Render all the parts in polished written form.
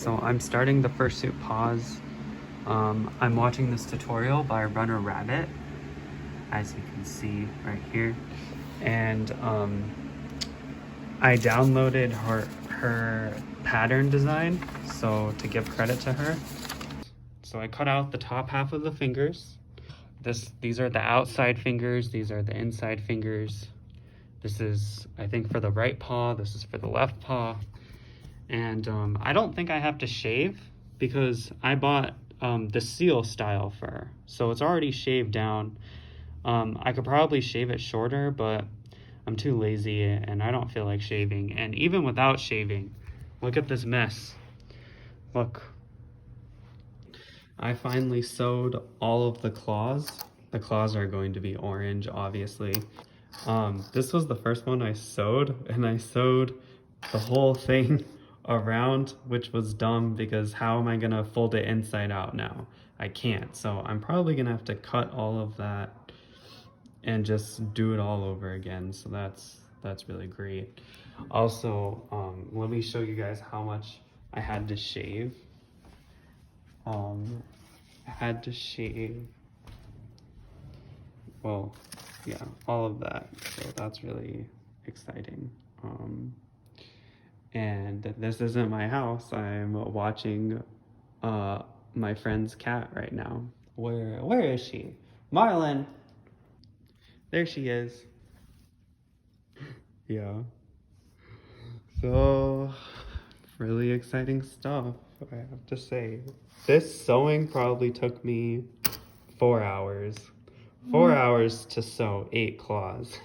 So I'm starting the Fursuit Paws. I'm watching this tutorial by Runner Rabbit, as you can see right here. And I downloaded her pattern design, so to give credit to her. So I cut out the top half of the fingers. These are the outside fingers, these are the inside fingers. This is, I think, for the right paw, this is for the left paw. And I don't think I have to shave because I bought the seal style fur, so it's already shaved down. I could probably shave it shorter, but I'm too lazy and I don't feel like shaving. And even without shaving, look at this mess. Look. I finally sewed all of the claws. The claws are going to be orange, obviously. This was the first one I sewed, and I sewed the whole thing around, which was dumb because how am I gonna fold it inside out now? I can't, so I'm probably gonna have to cut all of that and just do it all over again. So that's really great. Also, let me show you guys how much I had to shave. I had to shave, well, yeah, all of that, so that's really exciting. And this isn't my house. I'm watching my friend's cat right now. Where is she? Marlin! There she is. Yeah. So, really exciting stuff, I have to say. This sewing probably took me 4 hours. 4 hours to sew 8 claws.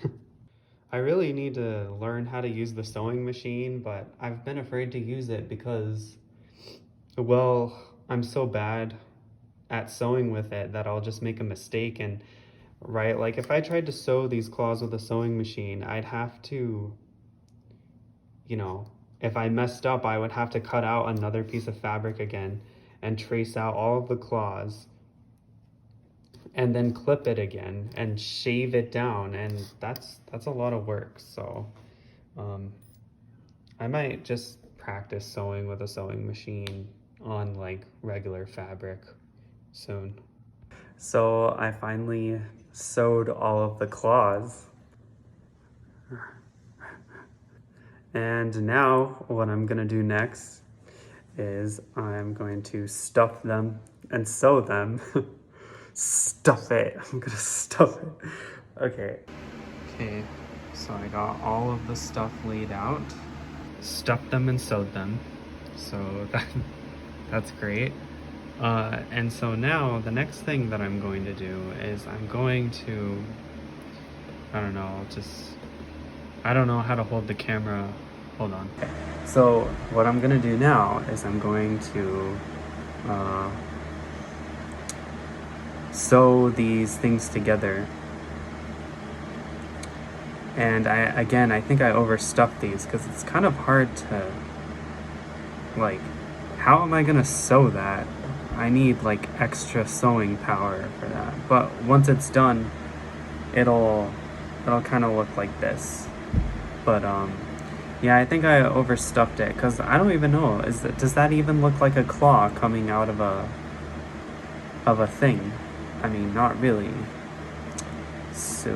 I really need to learn how to use the sewing machine, but I've been afraid to use it because, well, I'm so bad at sewing with it that I'll just make a mistake. And right, like if I tried to sew these claws with a sewing machine, I'd have to, you know, if I messed up, I would have to cut out another piece of fabric again and trace out all of the claws and then clip it again and shave it down, and that's a lot of work. So I might just practice sewing with a sewing machine on like regular fabric soon. So I finally sewed all of the claws, and now what I'm gonna do next is I'm going to stuff them and sew them. Stuff it. I'm gonna stuff it. Okay. Okay, so I got all of the stuff laid out, stuffed them and sewed them. So that's great. And so now the next thing that I'm going to do is I'm going to, I don't know how to hold the camera. Hold on. So what I'm gonna do now is I'm going to sew these things together. And I think I overstuffed these because it's kind of hard to, like, how am I gonna sew that? I need like extra sewing power for that. But once it's done, it'll kind of look like this. But yeah, I think I overstuffed it because I don't even know, does that even look like a claw coming out of a thing? I mean, not really. So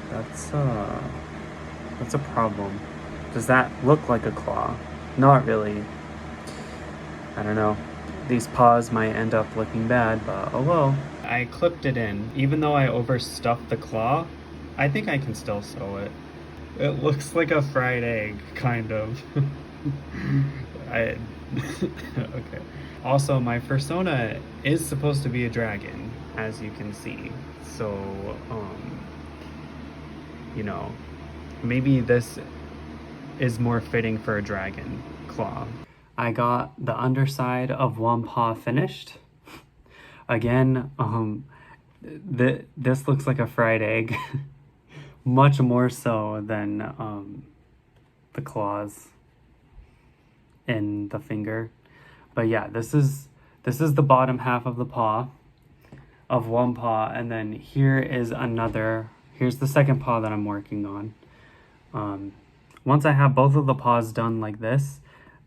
that's a problem. Does that look like a claw? Not really. I don't know. These paws might end up looking bad, but oh well. I clipped it in. Even though I overstuffed the claw, I think I can still sew it. It looks like a fried egg, kind of. Okay. Also, my fursona is supposed to be a dragon, as you can see. So, you know, maybe this is more fitting for a dragon claw. I got the underside of one paw finished. Again, this looks like a fried egg. Much more so than the claws in the finger. But yeah, this is the bottom half of the paw, of one paw, and then here's the second paw that I'm working on. Once I have both of the paws done like this,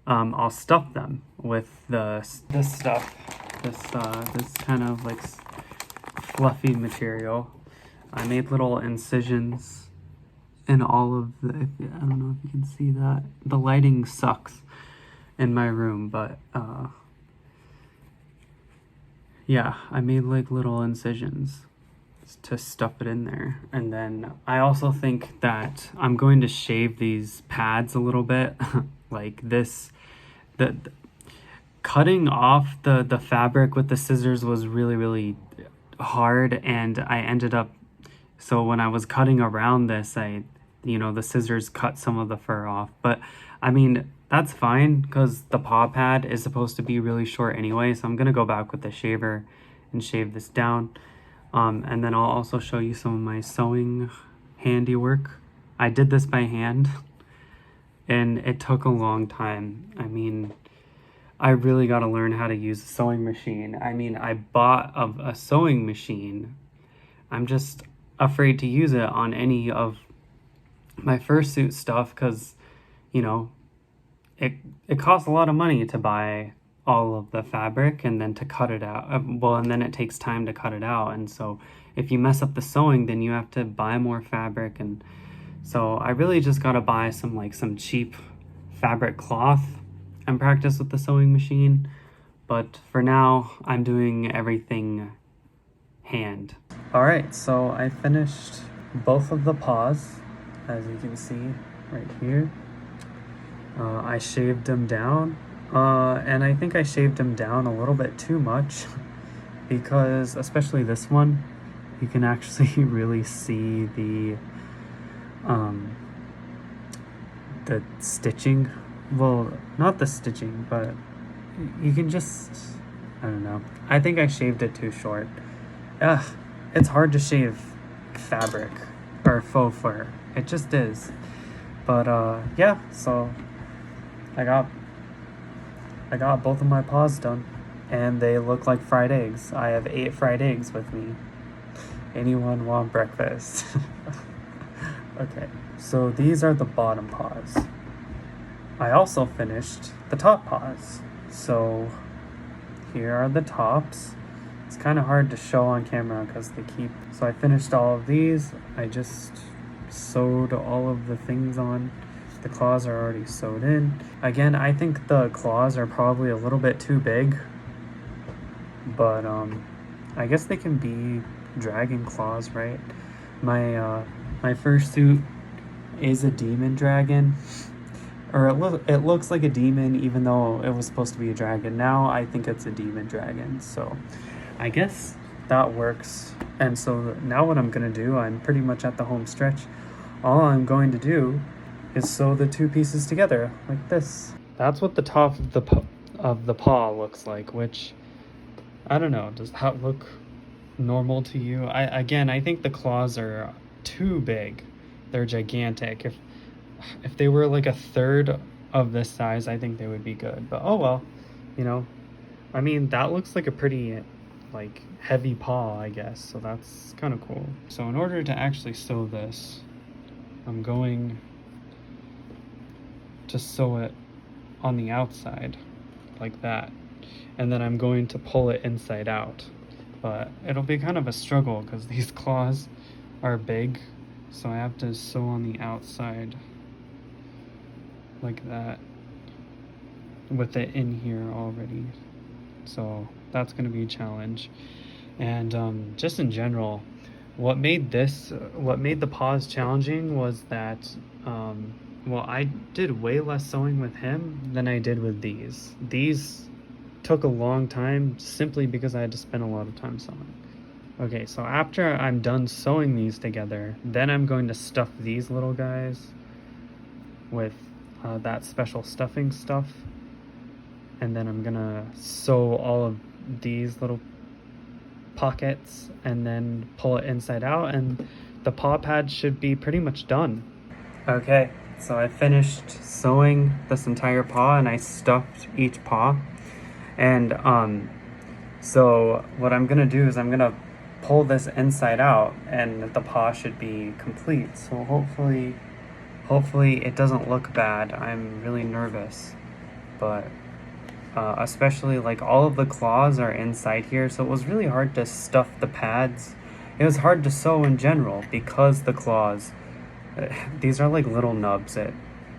I'll stuff them with this stuff, this kind of like fluffy material. I made little incisions in all of the, I don't know if you can see that. The lighting sucks in my room, but yeah, I made like little incisions to stuff it in there. And then I also think that I'm going to shave these pads a little bit. Like this, the cutting off the fabric with the scissors was really hard, and I ended up, so when I was cutting around this, the scissors cut some of the fur off. But I mean, that's fine because the paw pad is supposed to be really short anyway, so I'm gonna go back with the shaver and shave this down. And then I'll also show you some of my sewing handiwork. I did this by hand and it took a long time. I mean, I really got to learn how to use a sewing machine. I mean, I bought a sewing machine. I'm just afraid to use it on any of my fursuit stuff because, you know, it costs a lot of money to buy all of the fabric and then to cut it out. Well, and then it takes time to cut it out. And so if you mess up the sewing, then you have to buy more fabric. And so I really just got to buy some cheap fabric cloth and practice with the sewing machine. But for now, I'm doing everything hand. All right, so I finished both of the paws, as you can see right here. I shaved them down. And I think I shaved him down a little bit too much because, especially this one, you can actually really see the stitching. Well, not the stitching, but you can just, I don't know. I think I shaved it too short. It's hard to shave fabric or faux fur. It just is. But yeah, so I got both of my paws done, and they look like fried eggs. I have 8 fried eggs with me. Anyone want breakfast? Okay, so these are the bottom paws. I also finished the top paws. So here are the tops. It's kind of hard to show on camera because they keep... So I finished all of these. I just sewed all of the things on. The claws are already sewed in. Again, I think the claws are probably a little bit too big, but I guess they can be dragon claws, right? My fursuit is a demon dragon, or it looks like a demon even though it was supposed to be a dragon. Now I think it's a demon dragon, so I guess that works. And so now what I'm gonna do, I'm pretty much at the home stretch. All I'm going to do is sew the 2 pieces together like this. That's what the top of the paw looks like, which I don't know, does that look normal to you? I think the claws are too big. They're gigantic. If they were like a third of this size, I think they would be good. But oh well, you know. I mean, that looks like a pretty like heavy paw, I guess. So that's kind of cool. So in order to actually sew this, I'm going to sew it on the outside like that, and then I'm going to pull it inside out, but it'll be kind of a struggle because these claws are big, so I have to sew on the outside like that with it in here already. So that's going to be a challenge. And just in general, what made the paws challenging was that well, I did way less sewing with him than I did with these. These took a long time simply because I had to spend a lot of time sewing. Okay, so after I'm done sewing these together, then I'm going to stuff these little guys with that special stuffing stuff. And then I'm gonna sew all of these little pockets and then pull it inside out, and the paw pad should be pretty much done. Okay, so I finished sewing this entire paw and I stuffed each paw. And so what I'm gonna do is I'm gonna pull this inside out and the paw should be complete. So hopefully it doesn't look bad. I'm really nervous. but especially like all of the claws are inside here, so it was really hard to stuff the pads. It was hard to sew in general because the claws, these are like little nubs. It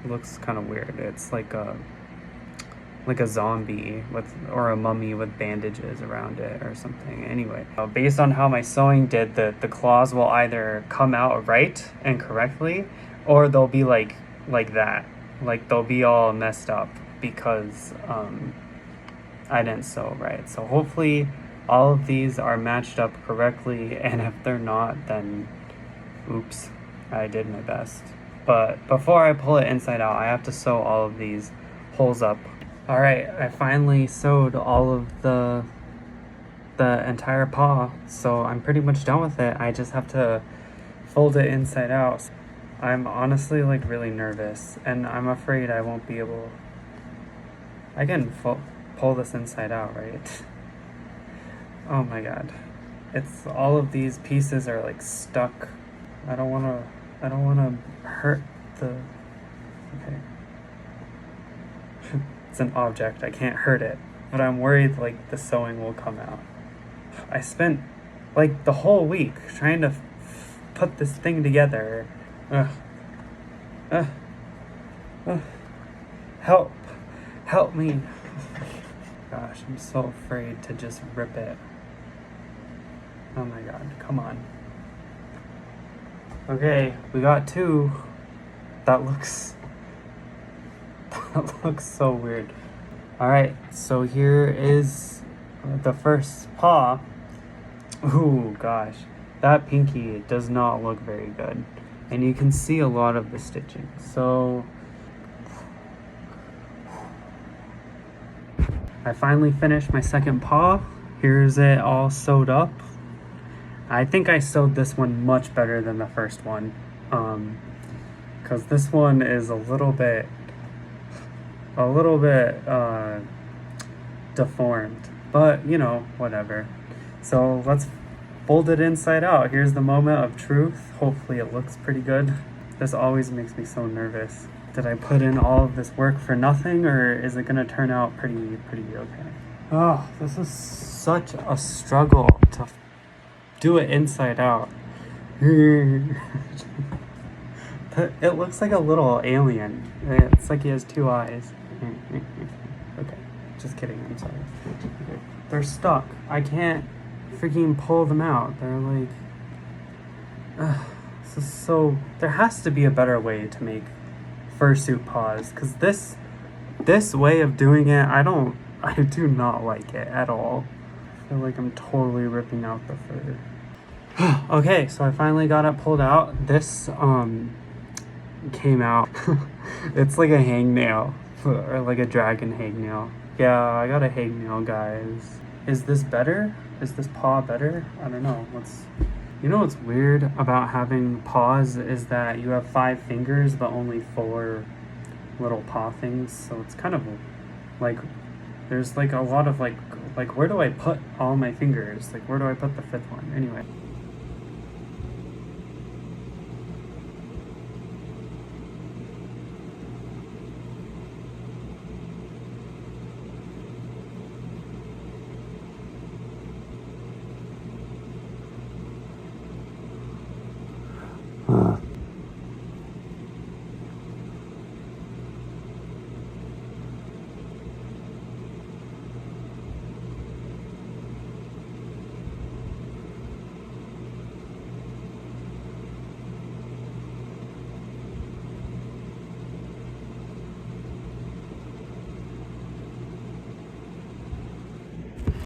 looks kind of weird. It's like a zombie with, or a mummy with bandages around it or something. Anyway, based on how my sewing did, the claws will either come out right and correctly, or they'll be like that, like they'll be all messed up because I didn't sew right. So hopefully all of these are matched up correctly, and if they're not, then oops, I did my best. But before I pull it inside out, I have to sew all of these holes up. All right, I finally sewed all of the entire paw, so I'm pretty much done with it. I just have to fold it inside out. I'm honestly like really nervous, and I'm afraid I won't be able. I can pull this inside out, right? Oh my god, it's all of these pieces are like stuck. I don't wanna hurt the. Okay. It's an object, I can't hurt it, but I'm worried like the sewing will come out. I spent like the whole week trying to put this thing together. Help me. Gosh, I'm so afraid to just rip it. Oh my god, come on. Okay, we got two. That looks so weird. Alright, so here is the first paw. Ooh, gosh. That pinky does not look very good. And you can see a lot of the stitching. So I finally finished my second paw. Here's it all sewed up. I think I sewed this one much better than the first one. Because this one is a little bit deformed, but you know, whatever. So let's fold it inside out. Here's the moment of truth. Hopefully it looks pretty good. This always makes me so nervous. Did I put in all of this work for nothing, or is it gonna turn out pretty okay? Oh, this is such a struggle to do it inside out. It looks like a little alien. It's like he has two eyes. Okay, just kidding, I'm sorry. Okay. They're stuck. I can't freaking pull them out. They're like... this is so... There has to be a better way to make fursuit paws, because this way of doing it, I do not like it at all. I feel like I'm totally ripping out the fur. Okay, so I finally got it pulled out. This came out. It's like a hangnail, or like a dragon hangnail. Yeah, I got a hangnail, guys. Is this better? Is this paw better? I don't know. You know what's weird about having paws is that you have 5 fingers but only 4 little paw things. So it's kind of like there's like a lot of like where do I put all my fingers? Like where do I put the 5th one? Anyway.